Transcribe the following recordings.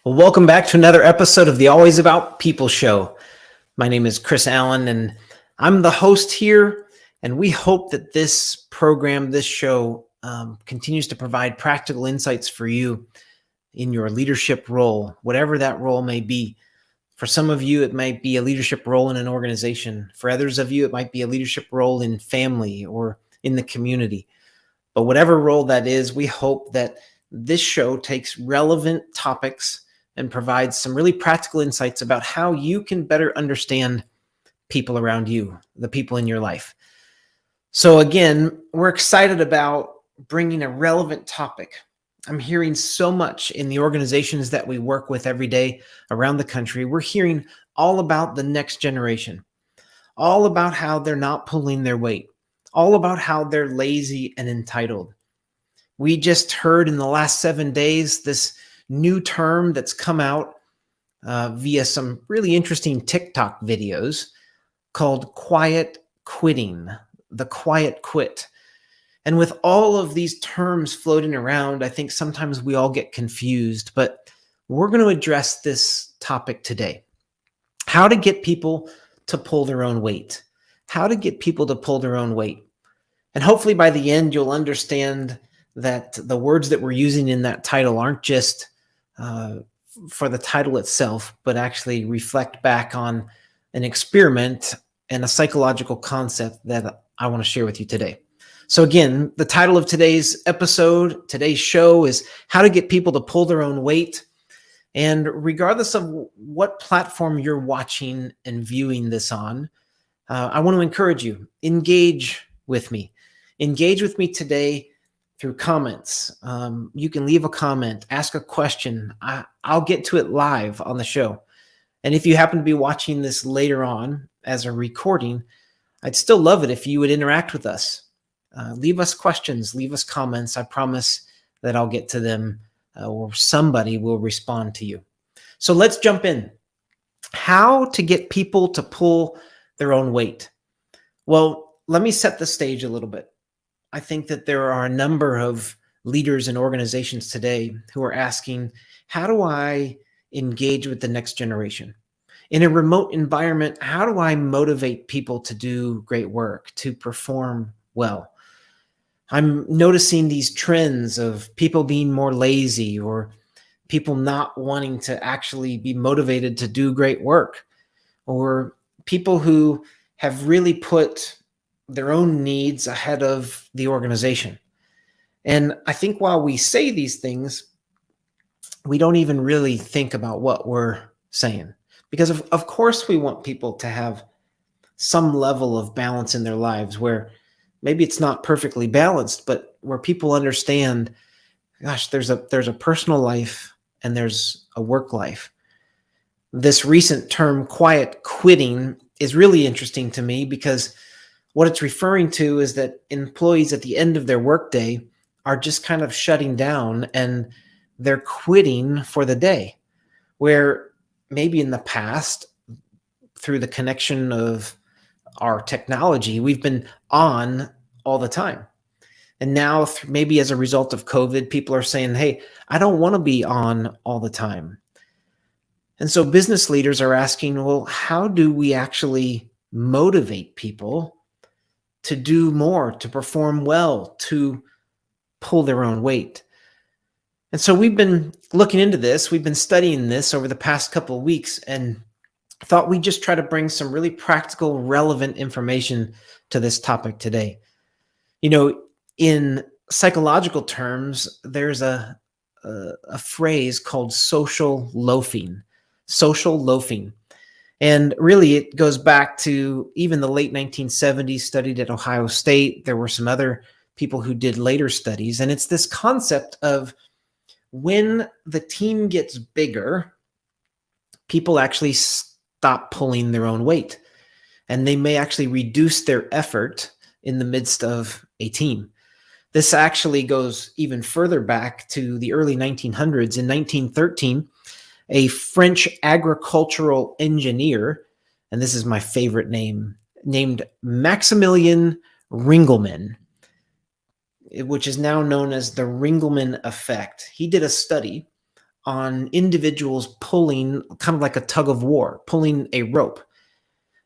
Well, welcome back to another episode of the Always About People Show. My name is Chris Allen, and I'm the host here. And we hope that this program, this show, continues to provide practical insights for you in your leadership role, whatever that role may be. For some of you, it might be a leadership role in an organization. For others of you, it might be a leadership role in family or in the community. But whatever role that is, we hope that this show takes relevant topics and provides some really practical insights about how you can better understand people around you, the people in your life. So again, we're excited about bringing a relevant topic. I'm hearing so much in the organizations that we work with every day around the country. We're hearing all about the next generation, all about how they're not pulling their weight, all about how they're lazy and entitled. We just heard in the last 7 days this new term that's come out via some really interesting TikTok videos called quiet quitting, the quiet quit. And with all of these terms floating around, I think sometimes we all get confused, but we're going to address this topic today. How to get people to pull their own weight. How to get people to pull their own weight. And hopefully by the end, you'll understand that the words that we're using in that title aren't just for the title itself, but actually reflect back on an experiment and a psychological concept that I want to share with you today. So again, the title of today's episode, today's show is How to Get People to Pull Their Own Weight. And regardless of what platform you're watching and viewing this on, I want to encourage you, engage with me. Engage with me today through comments. You can leave a comment, ask a question. I'll get to it live on the show. And if you happen to be watching this later on as a recording, I'd still love it if you would interact with us. Leave us questions, leave us comments. I promise that I'll get to them or somebody will respond to you. So let's jump in. How to get people to pull their own weight. Well, let me set the stage a little bit. I think that there are a number of leaders and organizations today who are asking, how do I engage with the next generation? In a remote environment, how do I motivate people to do great work, to perform well? I'm noticing these trends of people being more lazy or people not wanting to actually be motivated to do great work, or people who have really put their own needs ahead of the organization. And I think while we say these things, we don't even really think about what we're saying. Because of course we want people to have some level of balance in their lives where maybe it's not perfectly balanced, but where people understand, gosh, there's a personal life and there's a work life. This recent term, quiet quitting, is really interesting to me because what it's referring to is that employees at the end of their workday are just kind of shutting down and they're quitting for the day, where maybe in the past, through the connection of our technology, we've been on all the time. And now maybe as a result of COVID, people are saying, hey, I don't want to be on all the time. And so business leaders are asking, well, how do we actually motivate people to do more, to perform well, to pull their own weight? And so we've been looking into this. We've been studying this over the past couple of weeks and thought we'd just try to bring some really practical, relevant information to this topic today. You know, in psychological terms, there's a phrase called social loafing. Social loafing. And really, it goes back to even the late 1970s, studied at Ohio State. There were some other people who did later studies. And it's this concept of when the team gets bigger, people actually stop pulling their own weight. And they may actually reduce their effort in the midst of a team. This actually goes even further back to the early 1900s. In 1913, a French agricultural engineer, and this is my favorite name, named Maximilian Ringelmann, which is now known as the Ringelmann effect. He did a study on individuals pulling, kind of like a tug of war, pulling a rope.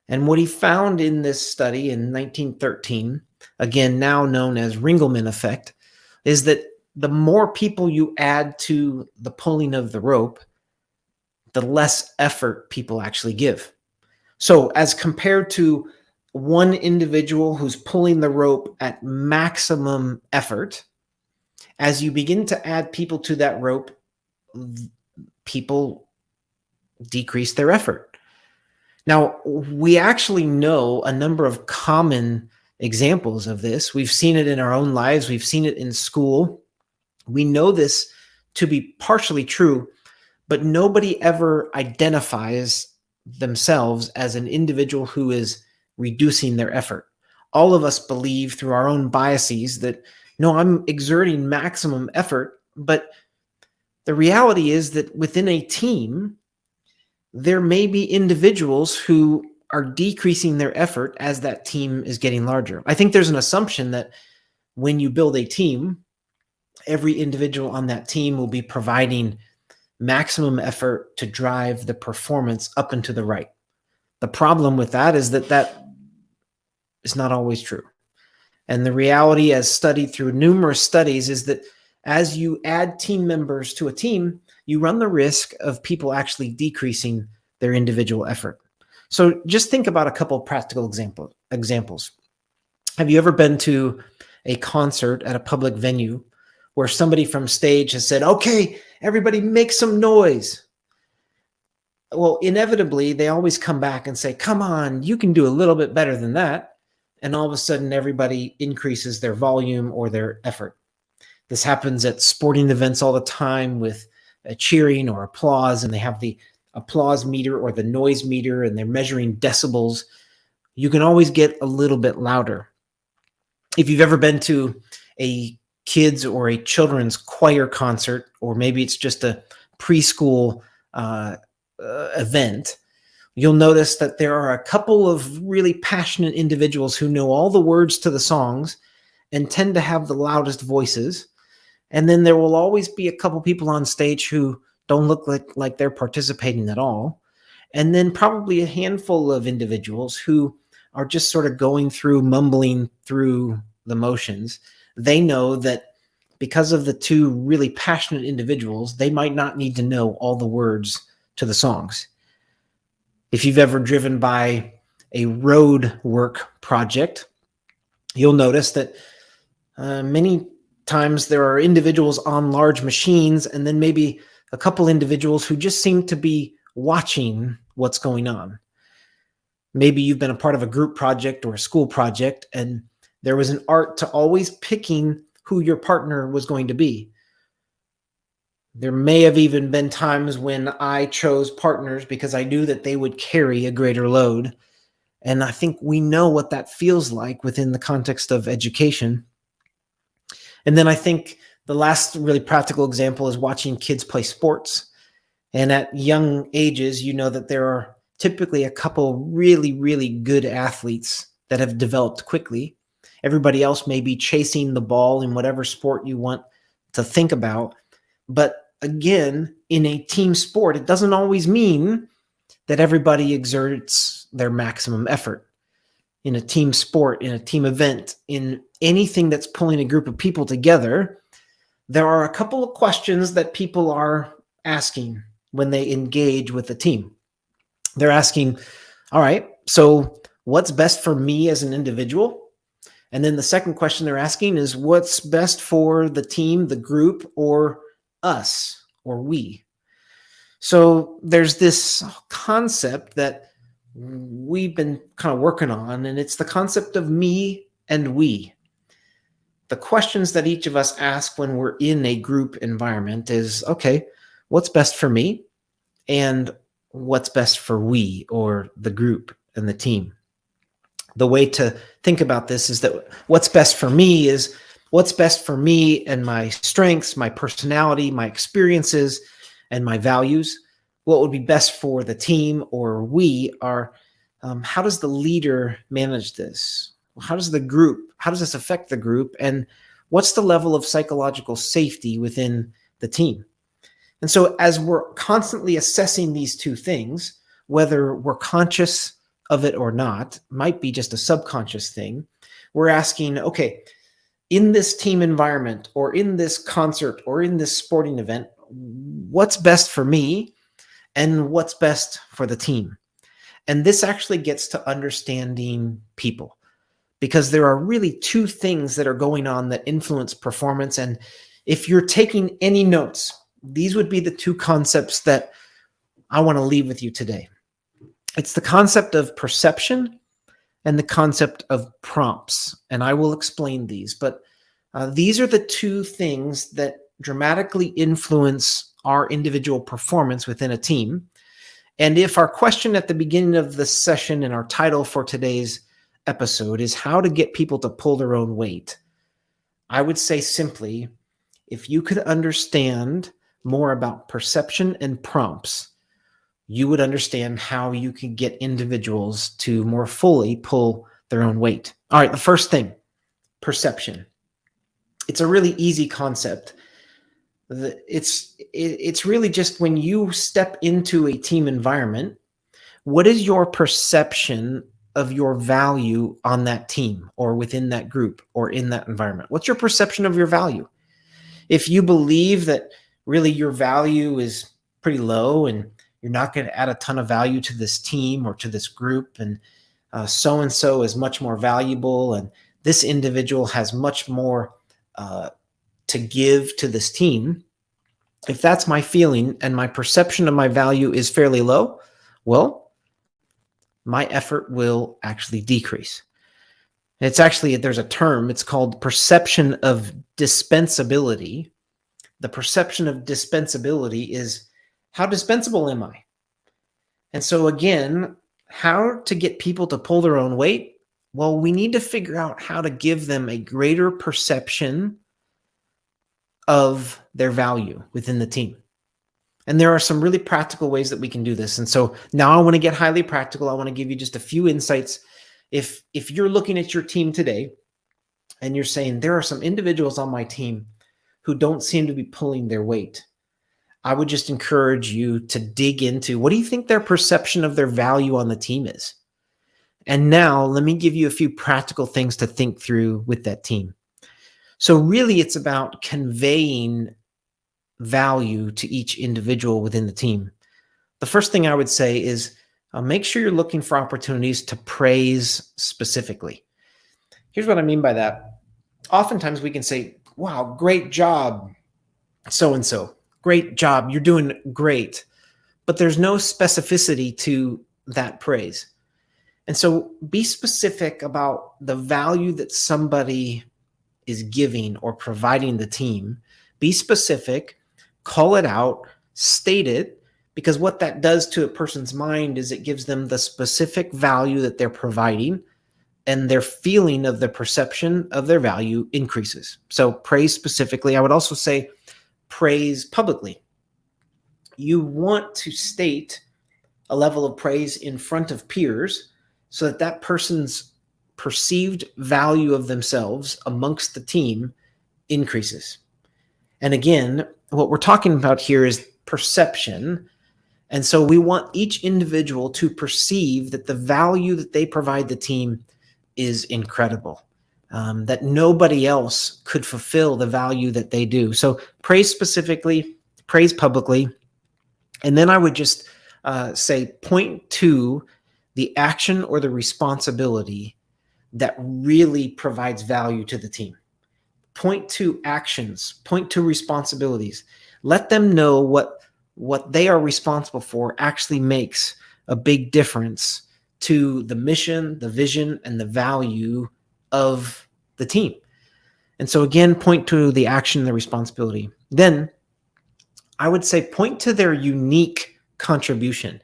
And what he found in this study in 1913, again, now known as Ringelmann effect, is that the more people you add to the pulling of the rope, the less effort people actually give. So as compared to one individual who's pulling the rope at maximum effort, as you begin to add people to that rope, people decrease their effort. Now, we actually know a number of common examples of this. We've seen it in our own lives. We've seen it in school. We know this to be partially true, but nobody ever identifies themselves as an individual who is reducing their effort. All of us believe through our own biases that, no, I'm exerting maximum effort, but the reality is that within a team, there may be individuals who are decreasing their effort as that team is getting larger. I think there's an assumption that when you build a team, every individual on that team will be providing maximum effort to drive the performance up and to the right. The problem with that is that that is not always true. And the reality, as studied through numerous studies, is that as you add team members to a team, you run the risk of people actually decreasing their individual effort. So just think about a couple of practical examples. Have you ever been to a concert at a public venue where somebody from stage has said, okay, everybody make some noise? Well, inevitably, they always come back and say, come on, you can do a little bit better than that. And all of a sudden, everybody increases their volume or their effort. This happens at sporting events all the time with cheering or applause, and they have the applause meter or the noise meter, and they're measuring decibels. You can always get a little bit louder. If you've ever been to a kids or a children's choir concert, or maybe it's just a preschool event, you'll notice that there are a couple of really passionate individuals who know all the words to the songs and tend to have the loudest voices. And then there will always be a couple people on stage who don't look like they're participating at all. And then probably a handful of individuals who are just sort of going through, mumbling through the motions. They know that because of the two really passionate individuals, they might not need to know all the words to the songs. If you've ever driven by a road work project, you'll notice that many times there are individuals on large machines, and then maybe a couple individuals who just seem to be watching what's going on. Maybe you've been a part of a group project or a school project, and there was an art to always picking who your partner was going to be. There may have even been times when I chose partners because I knew that they would carry a greater load. And I think we know what that feels like within the context of education. And then I think the last really practical example is watching kids play sports. And at young ages, you know that there are typically a couple really, really good athletes that have developed quickly. Everybody else may be chasing the ball in whatever sport you want to think about. But again, in a team sport, it doesn't always mean that everybody exerts their maximum effort. In a team sport, in a team event, in anything that's pulling a group of people together, there are a couple of questions that people are asking when they engage with the team. They're asking, all right, so what's best for me as an individual? And then the second question they're asking is, what's best for the team, the group, or us, or we? So there's this concept that we've been kind of working on, and it's the concept of me and we. The questions that each of us ask when we're in a group environment is, okay, what's best for me? And what's best for we, or the group and the team? The way to think about this is that what's best for me is what's best for me and my strengths, my personality, my experiences, and my values. What would be best for the team or we are, how does the leader manage this? How does this affect the group? And what's the level of psychological safety within the team? And so as we're constantly assessing these two things, whether we're conscious of it or not, might be just a subconscious thing, we're asking, okay, in this team environment or in this concert or in this sporting event, what's best for me and what's best for the team? And this actually gets to understanding people, because there are really two things that are going on that influence performance. And if you're taking any notes, these would be the two concepts that I want to leave with you today. It's the concept of perception and the concept of prompts. And I will explain these, but these are the two things that dramatically influence our individual performance within a team. And if our question at the beginning of the session and our title for today's episode is how to get people to pull their own weight, I would say simply, if you could understand more about perception and prompts, you would understand how you can get individuals to more fully pull their own weight. All right, the first thing, perception. It's a really easy concept. It's really just when you step into a team environment, what is your perception of your value on that team or within that group or in that environment? What's your perception of your value? If you believe that really your value is pretty low and you're not going to add a ton of value to this team or to this group, and so-and-so is much more valuable and this individual has much more to give to this team, if that's my feeling and my perception of my value is fairly low, well, my effort will actually decrease. It's actually, there's a term, it's called perception of dispensability. The perception of dispensability is, how dispensable am I? And so again, how to get people to pull their own weight? Well, we need to figure out how to give them a greater perception of their value within the team. And there are some really practical ways that we can do this. And so now I want to get highly practical. I want to give you just a few insights. If you're looking at your team today and you're saying, there are some individuals on my team who don't seem to be pulling their weight, I would just encourage you to dig into, what do you think their perception of their value on the team is? And now let me give you a few practical things to think through with that team. So really, it's about conveying value to each individual within the team. The first thing I would say is make sure you're looking for opportunities to praise specifically. Here's what I mean by that. Oftentimes we can say, wow, great job, so-and-so. Great job. You're doing great. But there's no specificity to that praise. And so be specific about the value that somebody is giving or providing the team. Be specific, call it out, state it, because what that does to a person's mind is it gives them the specific value that they're providing, and their feeling of the perception of their value increases. So praise specifically. I would also say praise publicly. You want to state a level of praise in front of peers so that that person's perceived value of themselves amongst the team increases. And again, what we're talking about here is perception. And so we want each individual to perceive that the value that they provide the team is incredible, that nobody else could fulfill the value that they do. So praise specifically, praise publicly. And then I would just say, point to the action or the responsibility that really provides value to the team. Point to actions, point to responsibilities. Let them know what they are responsible for actually makes a big difference to the mission, the vision, and the value of the team. And so again, point to the action and the responsibility. Then I would say point to their unique contribution.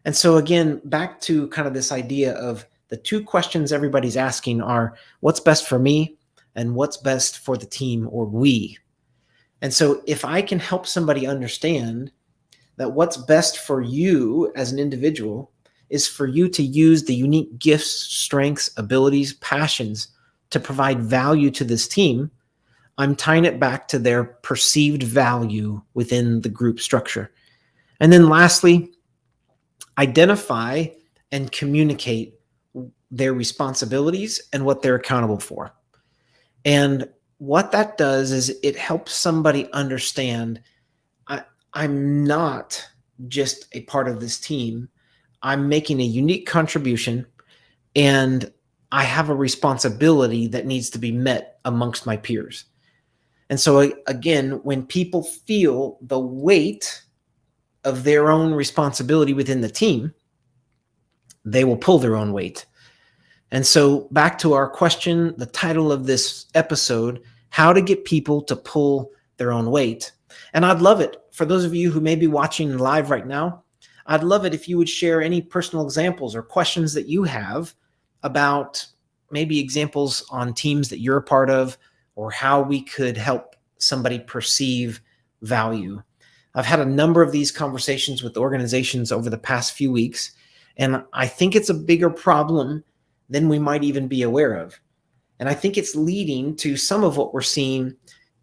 And so again, back to kind of this idea of the two questions everybody's asking are, what's best for me and what's best for the team or we? And so if I can help somebody understand that what's best for you as an individual is for you to use the unique gifts, strengths, abilities, passions to provide value to this team, I'm tying it back to their perceived value within the group structure. And then lastly, identify and communicate their responsibilities and what they're accountable for. And what that does is it helps somebody understand I'm not just a part of this team. I'm making a unique contribution, and I have a responsibility that needs to be met amongst my peers. And so again, when people feel the weight of their own responsibility within the team, they will pull their own weight. And so back to our question, the title of this episode, how to get people to pull their own weight. And I'd love it for those of you who may be watching live right now. I'd love it if you would share any personal examples or questions that you have about maybe examples on teams that you're a part of, or how we could help somebody perceive value. I've had a number of these conversations with organizations over the past few weeks, and I think it's a bigger problem than we might even be aware of. And I think it's leading to some of what we're seeing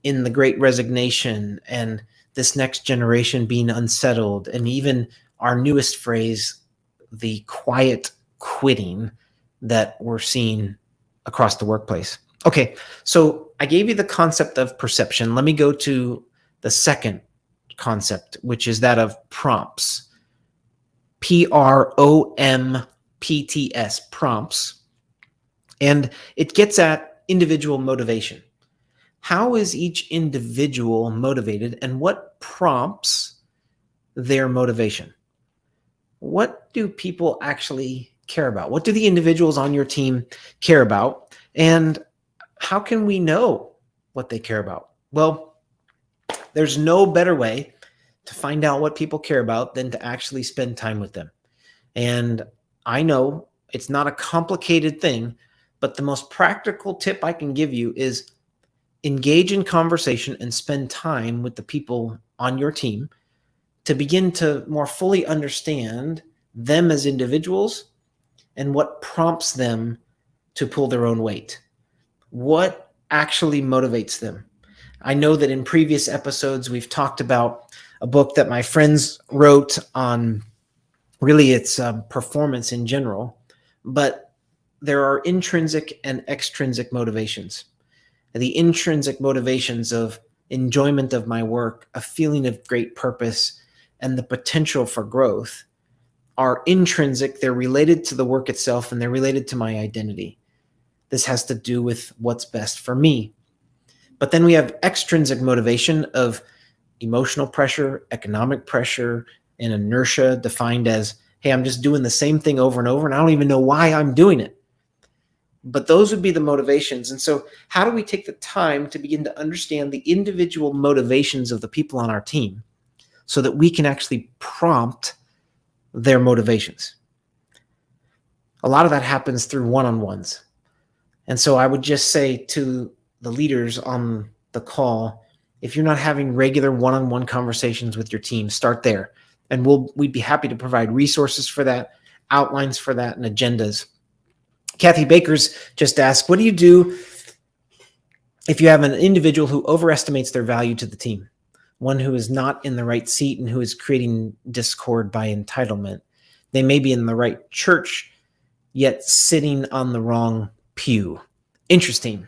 in the Great Resignation and this next generation being unsettled, and even our newest phrase, the quiet quitting that we're seeing across the workplace. Okay, so I gave you the concept of perception. Let me go to the second concept, which is that of prompts. PROMPTS, prompts. And it gets at individual motivation. How is each individual motivated, and what prompts their motivation? What do people actually care about? What do the individuals on your team care about? And how can we know what they care about? Well, there's no better way to find out what people care about than to actually spend time with them. And I know it's not a complicated thing, but the most practical tip I can give you is engage in conversation and spend time with the people on your team to begin to more fully understand them as individuals and what prompts them to pull their own weight. What actually motivates them? I know that in previous episodes, we've talked about a book that my friends wrote on really its performance in general, but there are intrinsic and extrinsic motivations. The intrinsic motivations of enjoyment of my work, a feeling of great purpose, and the potential for growth are intrinsic. They're related to the work itself, and they're related to my identity. This has to do with what's best for me. But then we have extrinsic motivation of emotional pressure, economic pressure, and inertia, defined as, hey, I'm just doing the same thing over and over, and I don't even know why I'm doing it. But those would be the motivations. And so how do we take the time to begin to understand the individual motivations of the people on our team so that we can actually prompt their motivations? A lot of that happens through one-on-ones. And so I would just say to the leaders on the call, if you're not having regular one-on-one conversations with your team, start there. And we'd be happy to provide resources for that, outlines for that, and agendas. Kathy Baker's just asked, what do you do if you have an individual who overestimates their value to the team, one who is not in the right seat and who is creating discord by entitlement? They may be in the right church, yet sitting on the wrong pew. Interesting.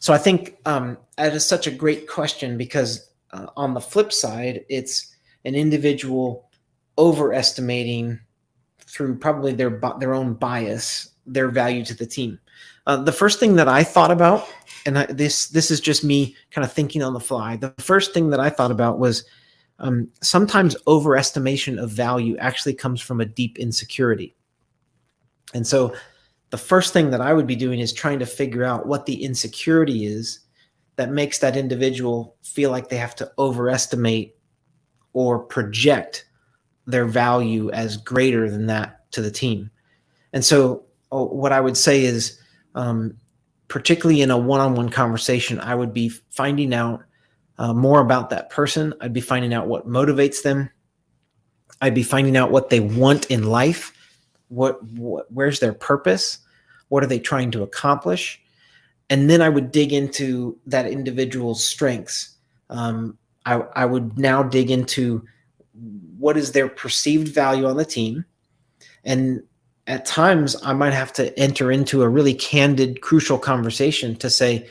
So I think that is such a great question, because on the flip side, it's an individual overestimating through probably their own bias, their value to the team. The first thing that I thought about, and this is just me kind of thinking on the fly, the first thing that I thought about was sometimes overestimation of value actually comes from a deep insecurity. And so the first thing that I would be doing is trying to figure out what the insecurity is that makes that individual feel like they have to overestimate or project their value as greater than that to the team. And so what I would say is, particularly in a one-on-one conversation, I would be finding out more about that person. I'd be finding out what motivates them. I'd be finding out what they want in life. Where's their purpose? What are they trying to accomplish? And then I would dig into that individual's strengths. I would now dig into what is their perceived value on the team. And at times I might have to enter into a really candid, crucial conversation to say,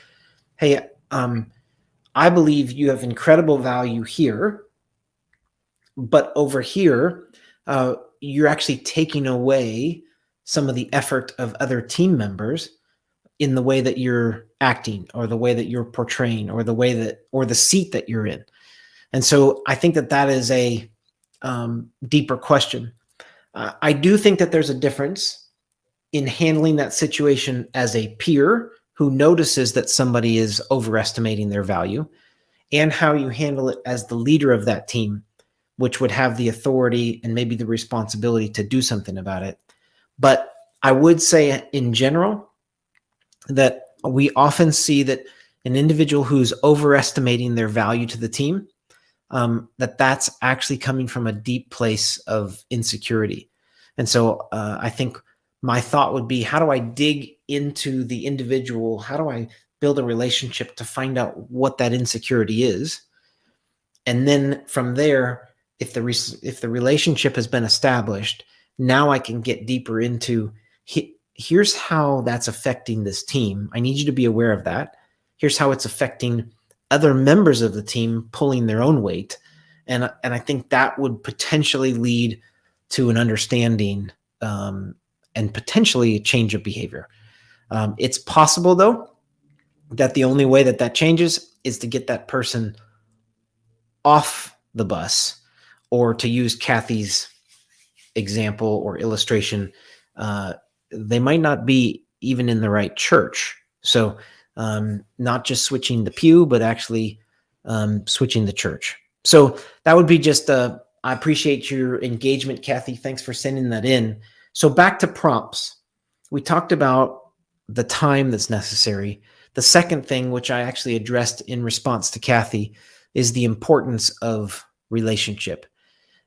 hey, I believe you have incredible value here, but over here, you're actually taking away some of the effort of other team members in the way that you're acting, or the way that you're portraying, or the way that, or the seat that you're in. And so I think that that is a deeper question. I do think that there's a difference in handling that situation as a peer who notices that somebody is overestimating their value, and how you handle it as the leader of that team, which would have the authority and maybe the responsibility to do something about it. But I would say in general that we often see that an individual who's overestimating their value to the team, that's actually coming from a deep place of insecurity. And so I think my thought would be, how do I dig into the individual? How do I build a relationship to find out what that insecurity is? And then from there, if the relationship has been established, now I can get deeper into, here's how that's affecting this team. I need you to be aware of that. Here's how it's affecting other members of the team pulling their own weight. And I think that would potentially lead to an understanding and potentially a change of behavior. It's possible, though, that the only way that that changes is to get that person off the bus, or to use Kathy's example or illustration, they might not be even in the right church. So not just switching the pew, but actually switching the church. So that would be just, I appreciate your engagement, Kathy. Thanks for sending that in. So back to prompts. We talked about the time that's necessary. The second thing, which I actually addressed in response to Kathy, is the importance of relationship.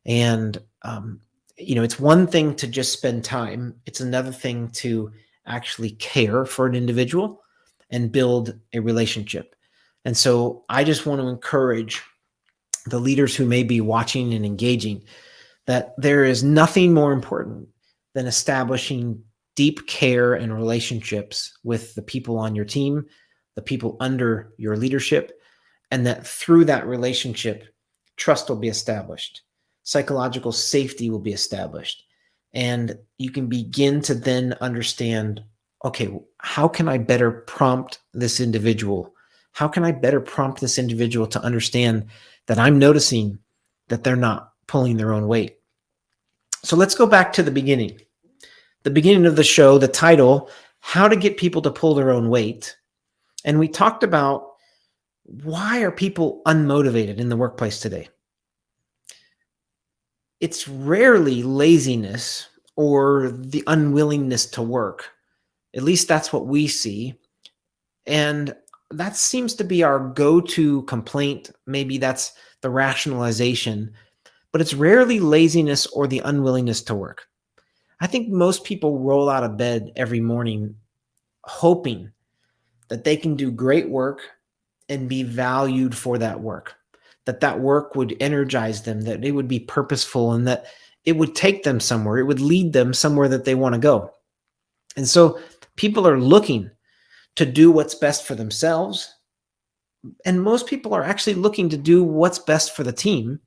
And, it's one thing to just spend time. It's another thing to actually care for an individual and build a relationship. And so I just want to encourage the leaders who may be watching and engaging that there is nothing more important than establishing deep care and relationships with the people on your team, the people under your leadership, and that through that relationship, trust will be established. Psychological safety will be established. And you can begin to then understand, okay, how can I better prompt this individual? How can I better prompt this individual to understand that I'm noticing that they're not pulling their own weight? So let's go back to the beginning. The beginning of the show, the title, How to Get People to Pull Their Own Weight. And we talked about, why are people unmotivated in the workplace today? It's rarely laziness or the unwillingness to work. At least that's what we see. And that seems to be our go-to complaint. Maybe that's the rationalization, but it's rarely laziness or the unwillingness to work. I think most people roll out of bed every morning hoping that they can do great work and be valued for that work, that work would energize them, that it would be purposeful, and that it would take them somewhere. It would lead them somewhere that they want to go. And so people are looking to do what's best for themselves. And most people are actually looking to do what's best for the team.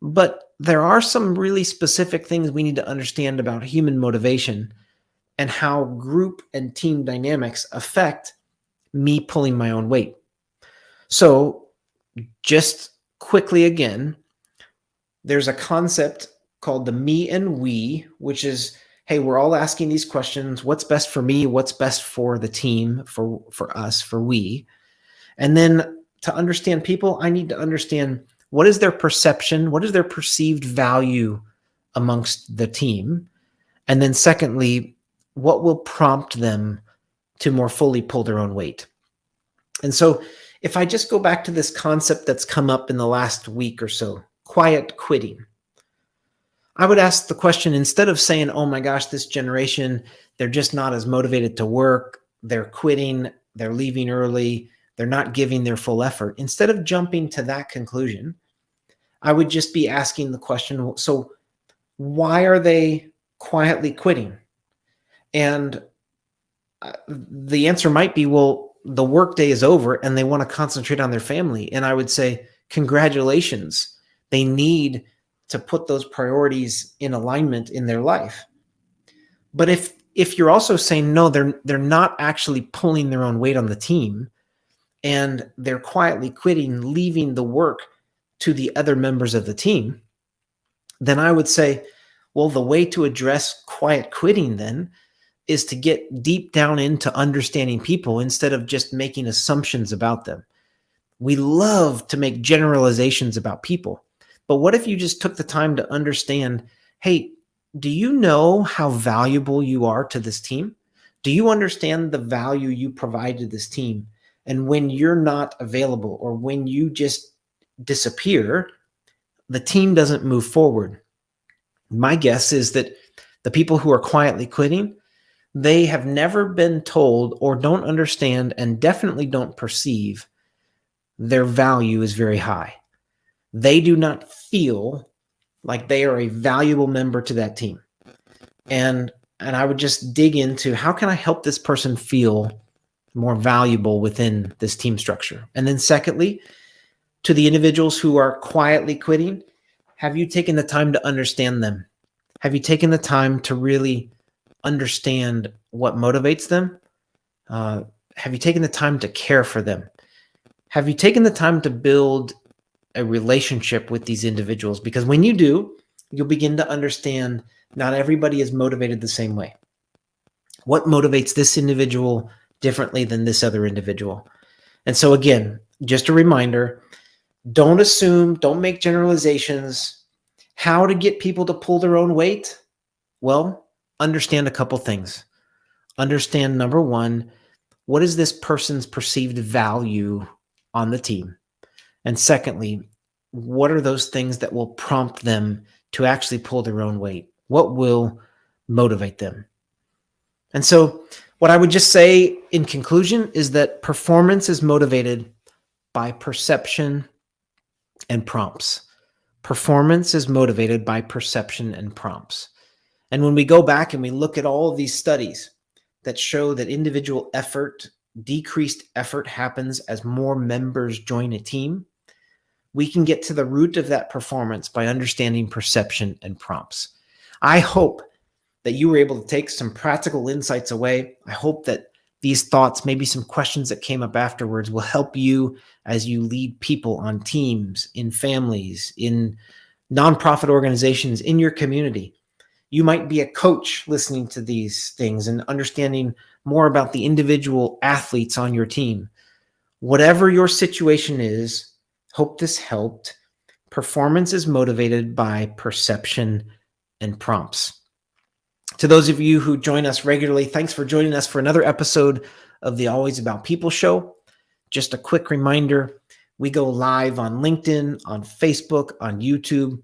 But there are some really specific things we need to understand about human motivation and how group and team dynamics affect me pulling my own weight. So just quickly again, there's a concept called the me and we, which is, hey, we're all asking these questions. What's best for me? What's best for the team, for us, for we? And then to understand people, I need to understand, what is their perception? What is their perceived value amongst the team? And then secondly, what will prompt them to more fully pull their own weight? And so if I just go back to this concept that's come up in the last week or so, quiet quitting, I would ask the question, instead of saying, oh my gosh, this generation, they're just not as motivated to work, they're quitting, they're leaving early, they're not giving their full effort. Instead of jumping to that conclusion, I would just be asking the question, so why are they quietly quitting? And the answer might be, well, the workday is over and they want to concentrate on their family. And I would say, congratulations. They need to put those priorities in alignment in their life. But if you're also saying, no, they're not actually pulling their own weight on the team and they're quietly quitting, leaving the work to the other members of the team, then I would say, well, the way to address quiet quitting then is to get deep down into understanding people instead of just making assumptions about them. We love to make generalizations about people, but what if you just took the time to understand, hey, do you know how valuable you are to this team? Do you understand the value you provide to this team? And when you're not available or when you just disappear, the team doesn't move forward. My guess is that the people who are quietly quitting, they have never been told or don't understand and definitely don't perceive their value is very high. They do not feel like they are a valuable member to that team. And I would just dig into, how can I help this person feel more valuable within this team structure? And then secondly, to the individuals who are quietly quitting, have you taken the time to understand them? Have you taken the time to really understand what motivates them? Have you taken the time to care for them? Have you taken the time to build a relationship with these individuals? Because when you do, you'll begin to understand not everybody is motivated the same way. What motivates this individual differently than this other individual? And so again, just a reminder, don't assume, don't make generalizations. How to get people to pull their own weight? Well, understand a couple things. Understand, number one, what is this person's perceived value on the team? And secondly, what are those things that will prompt them to actually pull their own weight? What will motivate them? And so what I would just say in conclusion is that performance is motivated by perception and prompts. Performance is motivated by perception and prompts. And when we go back and we look at all of these studies that show that individual effort, decreased effort happens as more members join a team, we can get to the root of that performance by understanding perception and prompts. I hope that you were able to take some practical insights away. I hope that these thoughts, maybe some questions that came up afterwards, will help you as you lead people on teams, in families, in nonprofit organizations, in your community. You might be a coach listening to these things and understanding more about the individual athletes on your team. Whatever your situation is, hope this helped. Performance is motivated by perception and prompts. To those of you who join us regularly, thanks for joining us for another episode of the Always About People Show. Just a quick reminder, we go live on LinkedIn, on Facebook, on YouTube.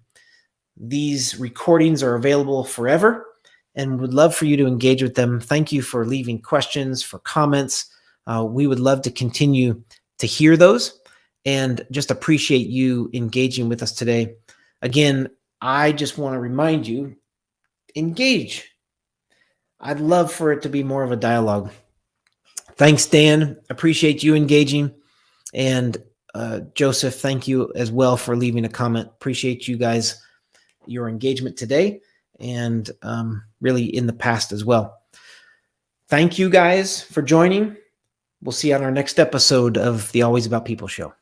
These recordings are available forever and would love for you to engage with them. Thank you for leaving questions, for comments. We would love to continue to hear those and just appreciate you engaging with us today. Again, I just want to remind you, engage. I'd love for it to be more of a dialogue. Thanks, Dan. Appreciate you engaging. And Joseph, thank you as well for leaving a comment. Appreciate you guys, your engagement today and really in the past as well. Thank you guys for joining. We'll see you on our next episode of the Always About People Show.